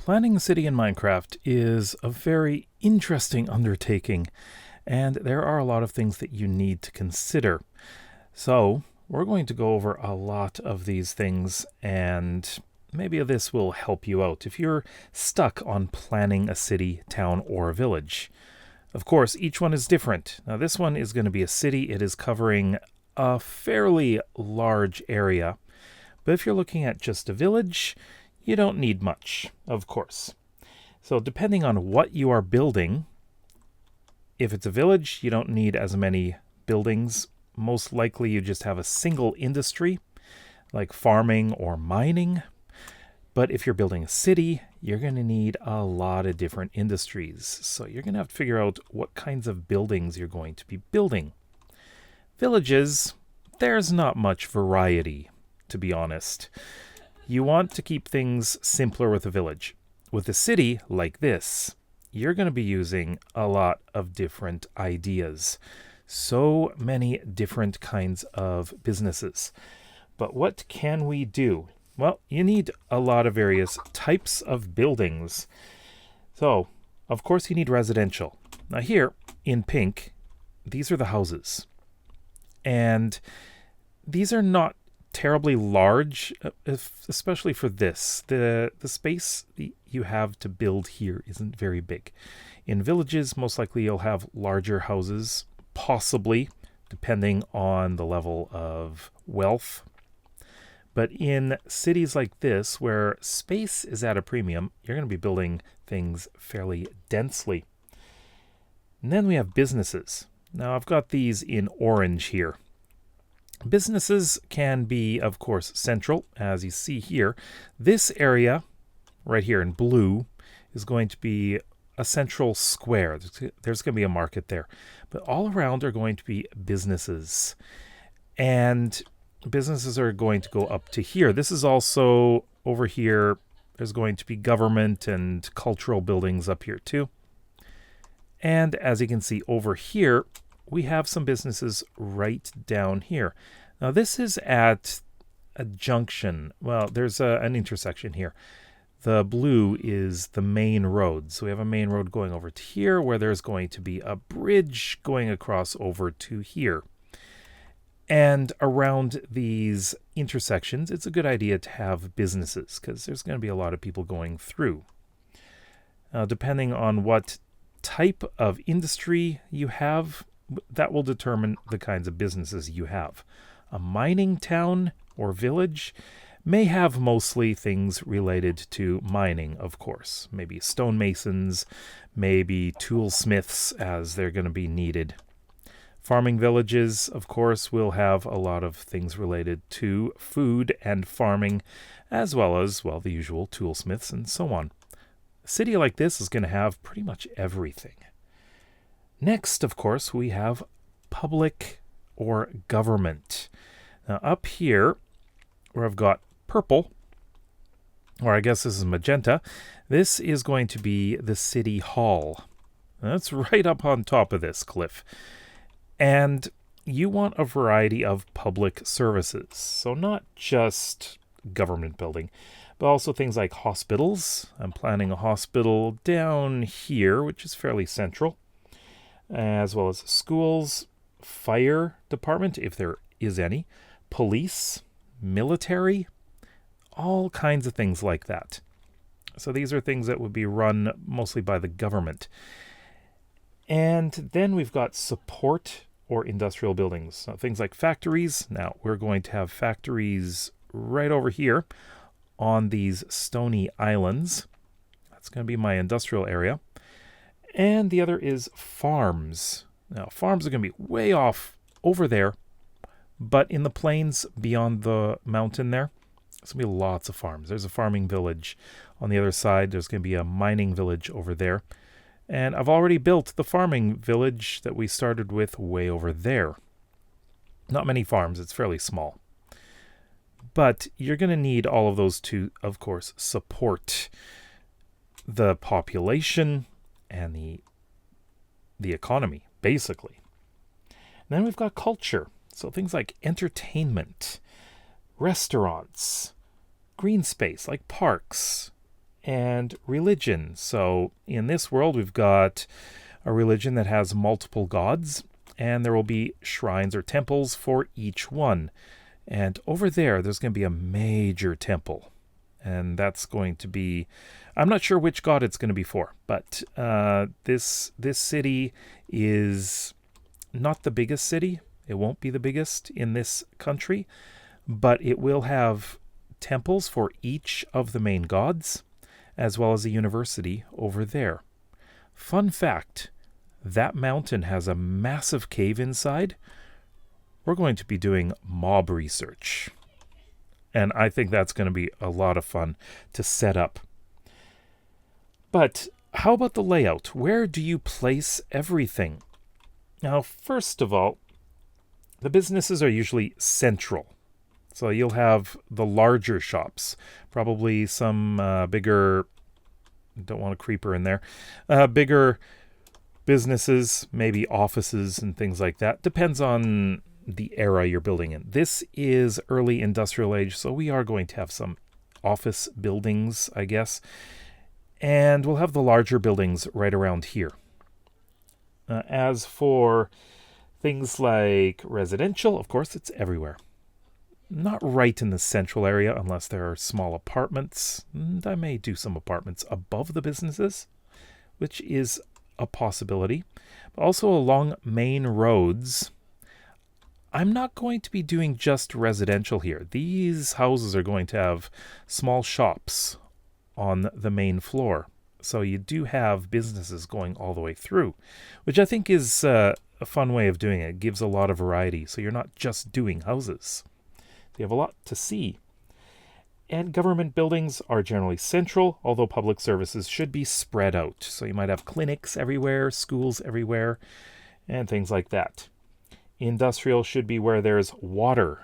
Planning a city in Minecraft is a very interesting undertaking, and there are a lot of things that you need to consider. So, we're going to go over a lot of these things, and maybe this will help you out if you're stuck on planning a city, town, or a village. Of course, each one is different. Now, this one is going to be a city. It is covering a fairly large area. But if you're looking at just a village, you don't need much, of course. So depending on what you are building, if it's a village, you don't need as many buildings. Most likely you just have a single industry, like farming or mining. But if you're building a city, you're going to need a lot of different industries. So you're going to have to figure out what kinds of buildings you're going to be building. Villages, there's not much variety, to be honest. You want to keep things simpler with a village. With a city like this, you're going to be using a lot of different ideas. So many different kinds of businesses. But what can we do? Well, you need a lot of various types of buildings. So, of course, you need residential. Now here, in pink, these are the houses. And these are not terribly large, especially for this. The space you have to build here isn't very big. In villages, most likely you'll have larger houses, possibly, depending on the level of wealth. But in cities like this, where space is at a premium, you're going to be building things fairly densely. And then we have businesses. Now, I've got these in orange here. Businesses can be, of course, central, as you see here. This area, right here in blue, is going to be a central square. There's going to be a market there. But all around are going to be businesses. And businesses are going to go up to here. This is also over here. There's going to be government and cultural buildings up here too. And as you can see over here, we have some businesses right down here. Now this is at a junction. Well, there's an intersection here. The blue is the main road. So we have a main road going over to here where there's going to be a bridge going across over to here. And around these intersections, it's a good idea to have businesses because there's going to be a lot of people going through. Depending on what type of industry you have, that will determine the kinds of businesses you have. A mining town or village may have mostly things related to mining, of course. Maybe stonemasons, maybe toolsmiths, as they're going to be needed. Farming villages, of course, will have a lot of things related to food and farming, as well as, well, the usual toolsmiths and so on. A city like this is going to have pretty much everything. Next, of course, we have public or government. Now, up here, where I've got purple, or I guess this is magenta, this is going to be the city hall. That's right up on top of this cliff. And you want a variety of public services. So not just government building, but also things like hospitals. I'm planning a hospital down here, which is fairly central, as well as schools, fire department, if there is any, police, military, all kinds of things like that. So these are things that would be run mostly by the government. And then we've got support or industrial buildings. So things like factories. Now we're going to have factories right over here on these stony islands. That's going to be my industrial area. And the other is farms. Now farms are going to be way off over there, but in the plains beyond the mountain there, there's going to be lots of farms. There's a farming village on the other side. There's going to be a mining village over there. And I've already built the farming village that we started with way over there. Not many farms. It's fairly small. But you're going to need all of those to, of course, support the population and the economy, basically. And then we've got culture. So things like entertainment, restaurants, green space like parks, and religion. So in this world, we've got a religion that has multiple gods, and there will be shrines or temples for each one. And over there's going to be a major temple. And that's going to be, I'm not sure which god it's going to be for, but this city is not the biggest city. It won't be the biggest in this country, but it will have temples for each of the main gods, as well as a university over there. Fun fact, that mountain has a massive cave inside. We're going to be doing mob research. And I think that's going to be a lot of fun to set up. But how about the layout? Where do you place everything? Now, first of all, the businesses are usually central. So you'll have the larger shops, probably some bigger, don't want a creeper in there, bigger businesses, maybe offices and things like that. Depends on the era you're building in. This is early industrial age, so we are going to have some office buildings, I guess. And we'll have the larger buildings right around here. As for things like residential, of course, it's everywhere. Not right in the central area unless there are small apartments. And I may do some apartments above the businesses, which is a possibility. But also along main roads, I'm not going to be doing just residential here. These houses are going to have small shops on the main floor. So you do have businesses going all the way through, which I think is a fun way of doing it. It gives a lot of variety. So you're not just doing houses. You have a lot to see. And government buildings are generally central, although public services should be spread out. So you might have clinics everywhere, schools everywhere, and things like that. Industrial should be where there's water.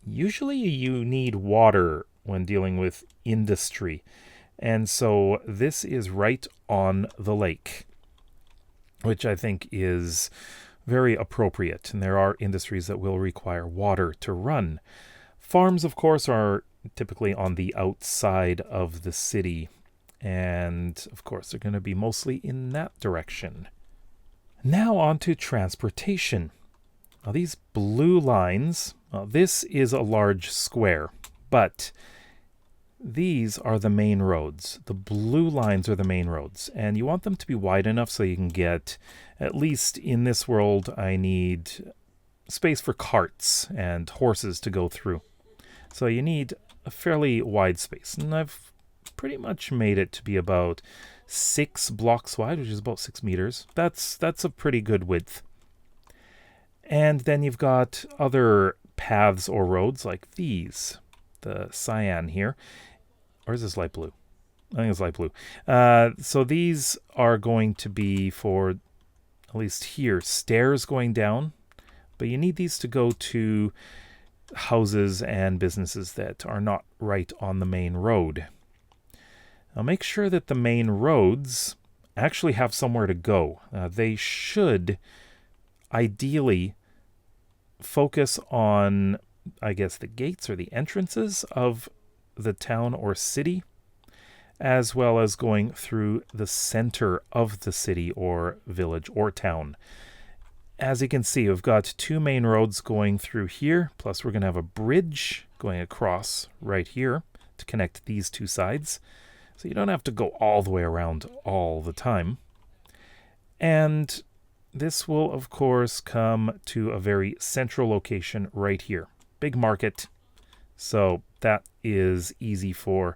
Usually you need water when dealing with industry. And so this is right on the lake, which I think is very appropriate. And there are industries that will require water to run. Farms, of course, are typically on the outside of the city. And, of course, they're going to be mostly in that direction. Now on to transportation. Now, these blue lines, this is a large square, but these are the main roads. The blue lines are the main roads, and you want them to be wide enough so you can get, at least in this world, I need space for carts and horses to go through. So you need a fairly wide space, and I've pretty much made it to be about 6 blocks wide, which is about 6 meters. That's a pretty good width. And then you've got other paths or roads like these, the cyan here. Or is this light blue? I think it's light blue. So these are going to be for, at least here, stairs going down. But you need these to go to houses and businesses that are not right on the main road. Now make sure that the main roads actually have somewhere to go. They should ideally focus on, I guess, the gates or the entrances of the town or city, as well as going through the center of the city or village or town. As you can see, we've got 2 main roads going through here, plus we're going to have a bridge going across right here to connect these 2 sides. So you don't have to go all the way around all the time. And this will, of course, come to a very central location right here. Big market. So that is easy for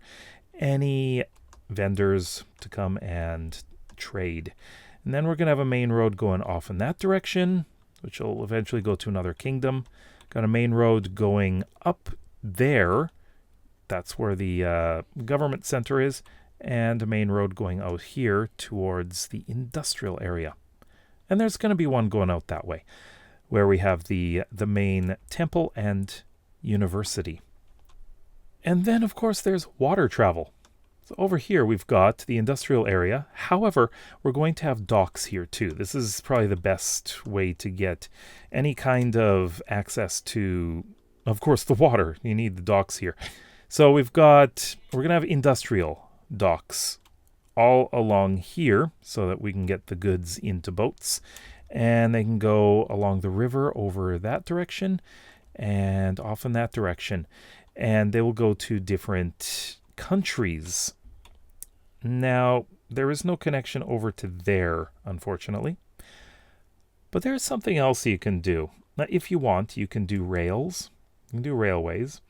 any vendors to come and trade. And then we're going to have a main road going off in that direction, which will eventually go to another kingdom. Got a main road going up there. That's where the government center is. And a main road going out here towards the industrial area. And there's going to be one going out that way, where we have the main temple and university. And then, of course, there's water travel. So over here, we've got the industrial area. However, we're going to have docks here too. This is probably the best way to get any kind of access to, of course, the water. You need the docks here. So we're going to have industrial. docks all along here so that we can get the goods into boats, and they can go along the river over that direction and off in that direction, and they will go to different countries. Now, there is no connection over to there, unfortunately, but there's something else you can do. Now, if you want, you can do rails, you can do railways,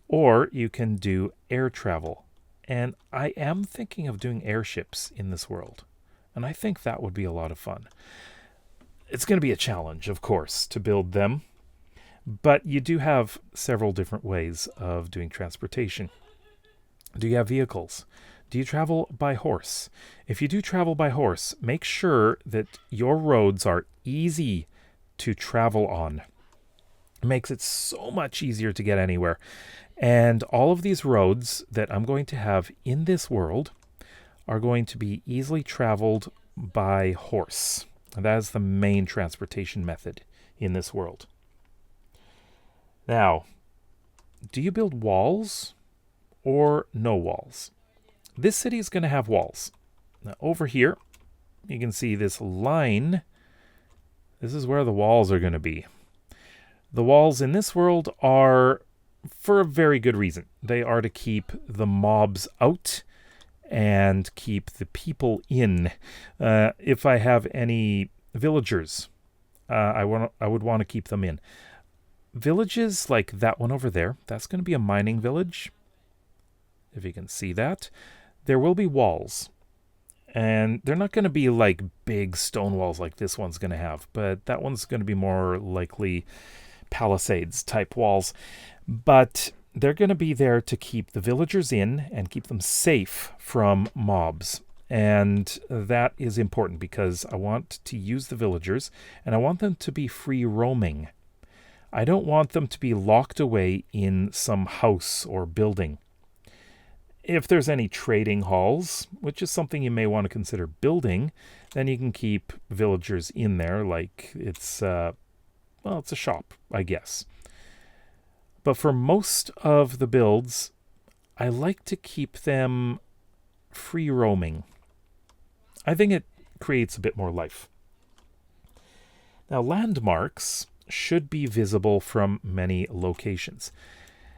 or you can do air travel. And I am thinking of doing airships in this world, and I think that would be a lot of fun. It's going to be a challenge, of course, to build them, but you do have several different ways of doing transportation. Do you have vehicles? Do you travel by horse? If you do travel by horse, make sure that your roads are easy to travel on. It makes it so much easier to get anywhere. And all of these roads that I'm going to have in this world are going to be easily traveled by horse. And that is the main transportation method in this world. Now, do you build walls or no walls? This city is going to have walls. Now, over here, you can see this line. This is where the walls are going to be. The walls in this world are for a very good reason. They are to keep the mobs out and keep the people in. If I have any villagers, I would want to keep them in. Villages like that one over there, that's going to be a mining village. If you can see that. There will be walls. And they're not going to be like big stone walls like this one's going to have, but that one's going to be more likely palisades type walls. But they're going to be there to keep the villagers in and keep them safe from mobs. And that is important because I want to use the villagers and I want them to be free roaming. I don't want them to be locked away in some house or building. If there's any trading halls, which is something you may want to consider building, then you can keep villagers in there like it's a shop, I guess. But for most of the builds, I like to keep them free roaming. I think it creates a bit more life. Now, landmarks should be visible from many locations.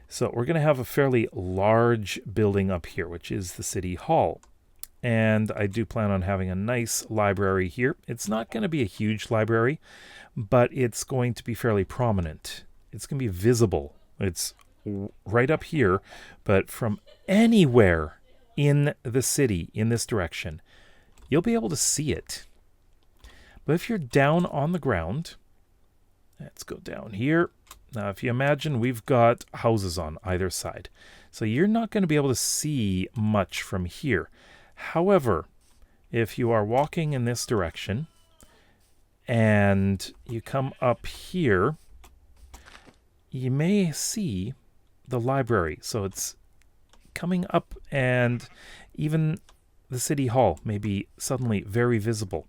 So we're going to have a fairly large building up here, which is the City Hall. And I do plan on having a nice library here. It's not going to be a huge library, but it's going to be fairly prominent. It's going to be visible. It's right up here, but from anywhere in the city, in this direction, you'll be able to see it. But if you're down on the ground, let's go down here. Now, if you imagine, we've got houses on either side. So you're not going to be able to see much from here. However, if you are walking in this direction and you come up here, you may see the library. So it's coming up, and even the City Hall may be suddenly very visible.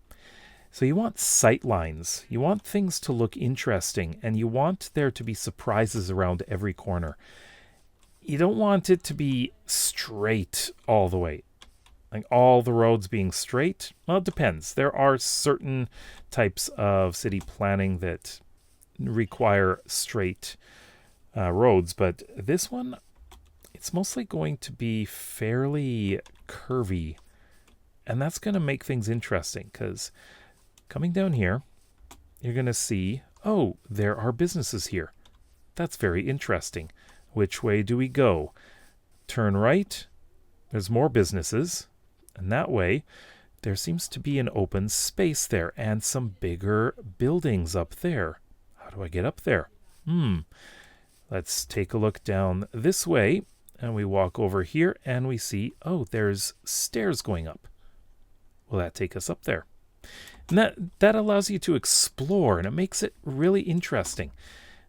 So you want sight lines. You want things to look interesting, and you want there to be surprises around every corner. You don't want it to be straight all the way. Like all the roads being straight. Well, it depends. There are certain types of city planning that require straight roads, but this one, it's mostly going to be fairly curvy. And that's going to make things interesting because coming down here, you're going to see, oh, there are businesses here. That's very interesting. Which way do we go? Turn right. There's more businesses. And that way, there seems to be an open space there and some bigger buildings up there. How do I get up there? Let's take a look down this way. And we walk over here and we see, oh, there's stairs going up. Will that take us up there? And that allows you to explore, and it makes it really interesting.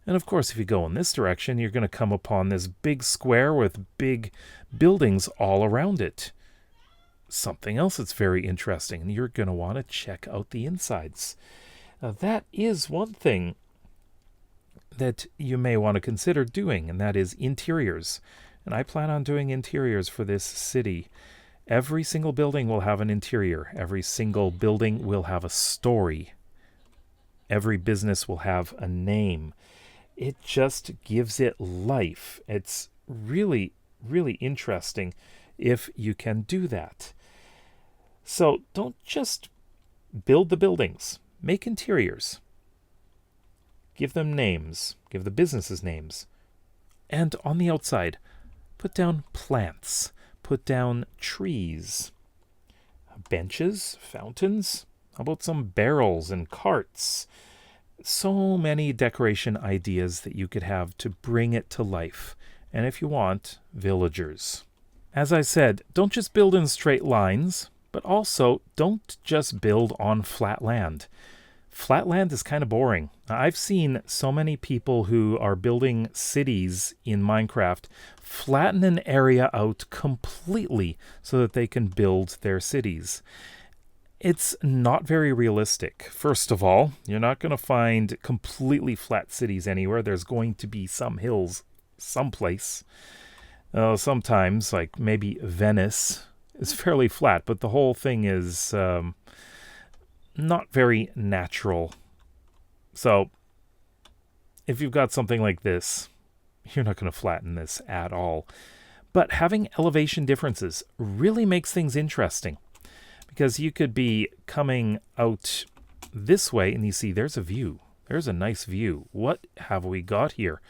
And of course, if you go in this direction, you're going to come upon this big square with big buildings all around it. Something else that's very interesting, and you're going to want to check out the insides. Now, that is one thing that you may want to consider doing, and that is interiors. And I plan on doing interiors for this city. Every single building will have an interior. Every single building will have a story. Every business will have a name. It just gives it life. It's really, really interesting if you can do that. So don't just build the buildings. Make interiors. Give them names. Give the businesses names. And on the outside, put down plants. Put down trees. Benches, fountains. How about some barrels and carts? So many decoration ideas that you could have to bring it to life. And if you want, villagers. As I said, don't just build in straight lines, but also don't just build on flat land. Flat land is kind of boring. I've seen so many people who are building cities in Minecraft flatten an area out completely so that they can build their cities. It's not very realistic. First of all, you're not going to find completely flat cities anywhere. There's going to be some hills someplace. Sometimes, like maybe Venice is fairly flat, but the whole thing is not very natural. So if you've got something like this, you're not going to flatten this at all. But having elevation differences really makes things interesting, because you could be coming out this way and you see there's a view. There's a nice view. What have we got here?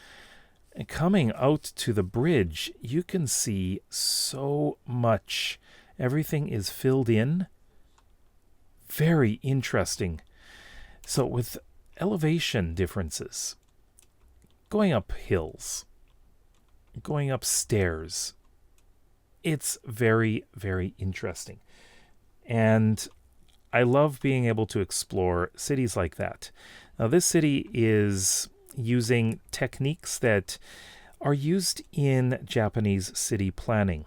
And coming out to the bridge, you can see so much. Everything is filled in. Very interesting. So with elevation differences, going up hills, going up stairs, it's very, very interesting. And I love being able to explore cities like that. Now, this city is using techniques that are used in Japanese city planning.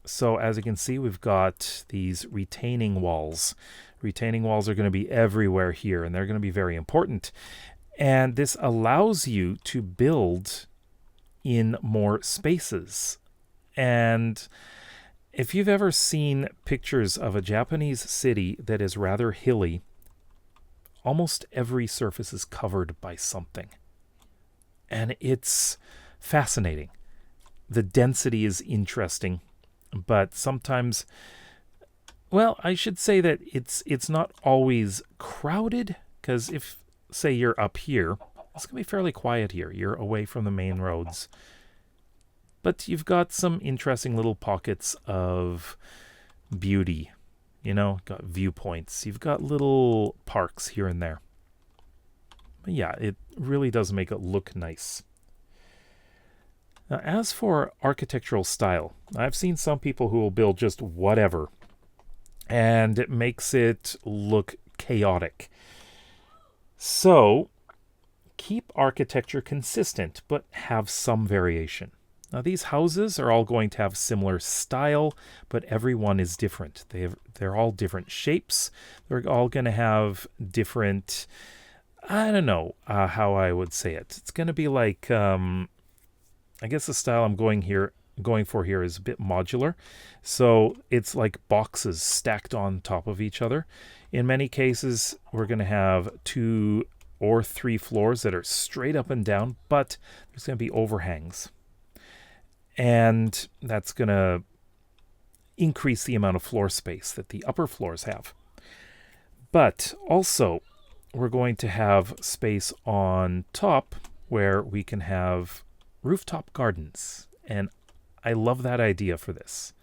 So as you can see, we've got these retaining walls. Retaining walls are going to be everywhere here, and they're going to be very important. And this allows you to build in more spaces. And if you've ever seen pictures of a Japanese city that is rather hilly, almost every surface is covered by something. And it's fascinating. The density is interesting, but sometimes, well, I should say that it's not always crowded, because if, say, you're up here, it's going to be fairly quiet here. You're away from the main roads. But you've got some interesting little pockets of beauty. You know, got viewpoints. You've got little parks here and there. But yeah, it really does make it look nice. Now, as for architectural style, I've seen some people who will build just whatever, and it makes it look chaotic. So, keep architecture consistent, but have some variation. Now, these houses are all going to have similar style, but every one is different. They're all different shapes. They're all going to have different, I don't know how I would say it. It's going to be like, I guess the style I'm going for here is a bit modular. So it's like boxes stacked on top of each other. In many cases, we're going to have 2 or 3 floors that are straight up and down, but there's going to be overhangs. And that's going to increase the amount of floor space that the upper floors have. But also, we're going to have space on top where we can have rooftop gardens. And I love that idea for this.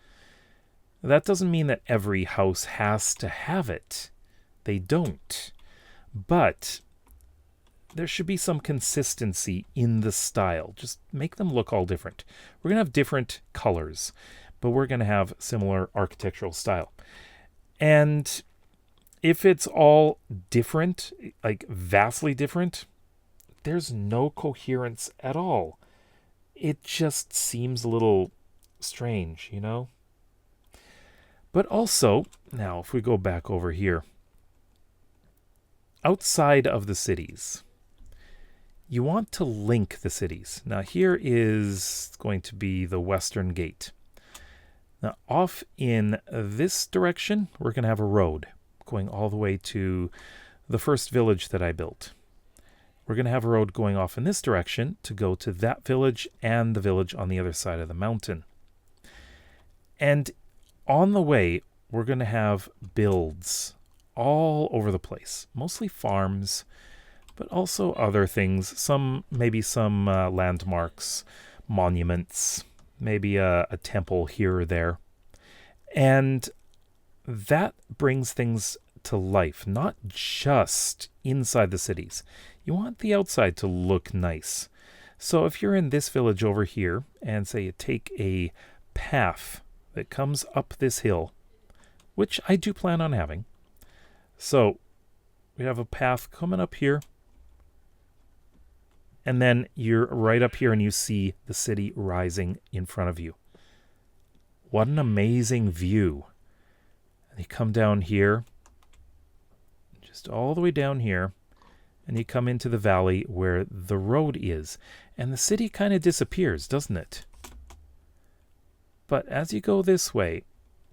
That doesn't mean that every house has to have it. They don't. But there should be some consistency in the style. Just make them look all different. We're going to have different colors, but we're going to have similar architectural style. And if it's all different, like vastly different, there's no coherence at all. It just seems a little strange, you know? But also, now if we go back over here, outside of the cities, you want to link the cities. Now here is going to be the Western Gate. Now, off in this direction, we're going to have a road going all the way to the first village that I built. We're going to have a road going off in this direction to go to that village and the village on the other side of the mountain. And on the way, we're going to have builds all over the place, mostly farms, but also other things, maybe some landmarks, monuments, maybe a temple here or there. And that brings things to life, not just inside the cities. You want the outside to look nice. So if you're in this village over here, and say you take a path that comes up this hill, which I do plan on having. So we have a path coming up here, and then you're right up here and you see the city rising in front of you. What an amazing view. And you come down here, just all the way down here, and you come into the valley where the road is. And the city kind of disappears, doesn't it? But as you go this way,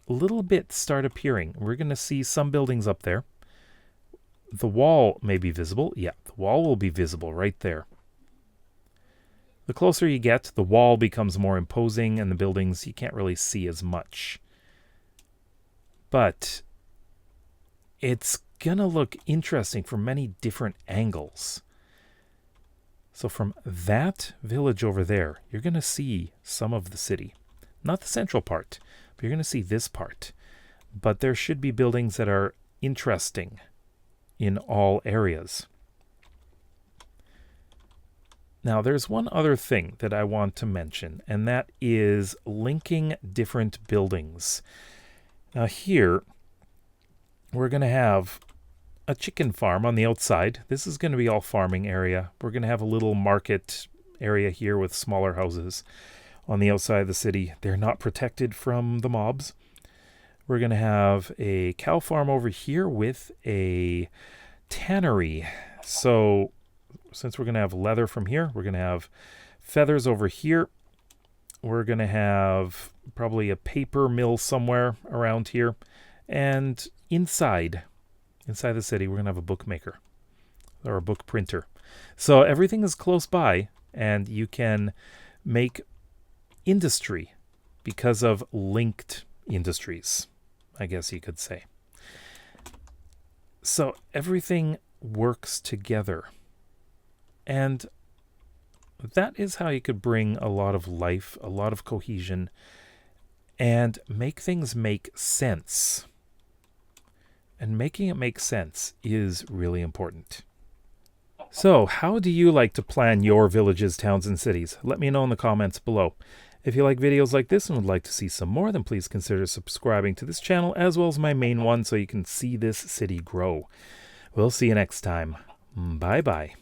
little bits start appearing. We're going to see some buildings up there. The wall may be visible. Yeah, the wall will be visible right there. The closer you get, the wall becomes more imposing, and the buildings you can't really see as much. But it's gonna look interesting from many different angles. So from that village over there, you're gonna see some of the city. Not the central part, but you're gonna see this part. But there should be buildings that are interesting in all areas. Now, there's one other thing that I want to mention, and that is linking different buildings. Now here, we're going to have a chicken farm on the outside. This is going to be all farming area. We're going to have a little market area here with smaller houses on the outside of the city. They're not protected from the mobs. We're going to have a cow farm over here with a tannery. So since we're going to have leather from here, we're going to have feathers over here. We're going to have probably a paper mill somewhere around here. And inside the city, we're going to have a bookmaker or a book printer. So everything is close by, and you can make industry because of linked industries, I guess you could say. So everything works together. And that is how you could bring a lot of life, a lot of cohesion, and make things make sense. And making it make sense is really important. So, how do you like to plan your villages, towns, and cities? Let me know in the comments below. If you like videos like this and would like to see some more, then please consider subscribing to this channel as well as my main one so you can see this city grow. We'll see you next time. Bye-bye.